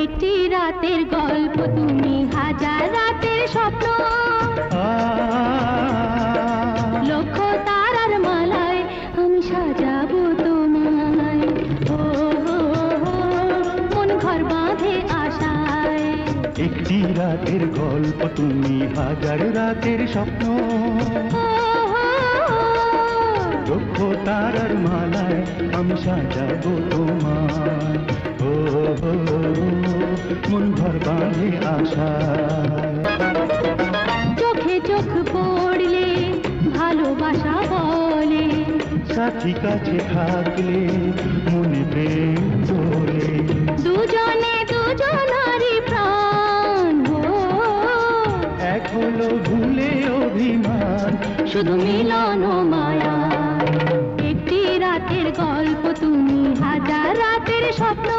একটি রাতের গল্প তুমি হাজার রাতের স্বপ্ন। লক্ষ তারার মালায় আমি সাজাবো তোমায়। ও মন ঘর বাঁধে আশায়। একটি রাতের গল্প তুমি হাজার রাতের স্বপ্ন। লক্ষ তারার মালায় আমি সাজাবো তোমায়। ও মন ঘর বাঁধে আশায়। চোখে চোখ পড়লে ভালোবাসা বলে, সাথী কাছে থাকলে মনে প্রেম তোলে। দুজনে দুজনারই প্রাণ এক হলো ভুলে অভিমান, শুধু মিলন ও মায়া। একটি রাতের গল্প তুমি হাজার রাতের স্বপ্ন।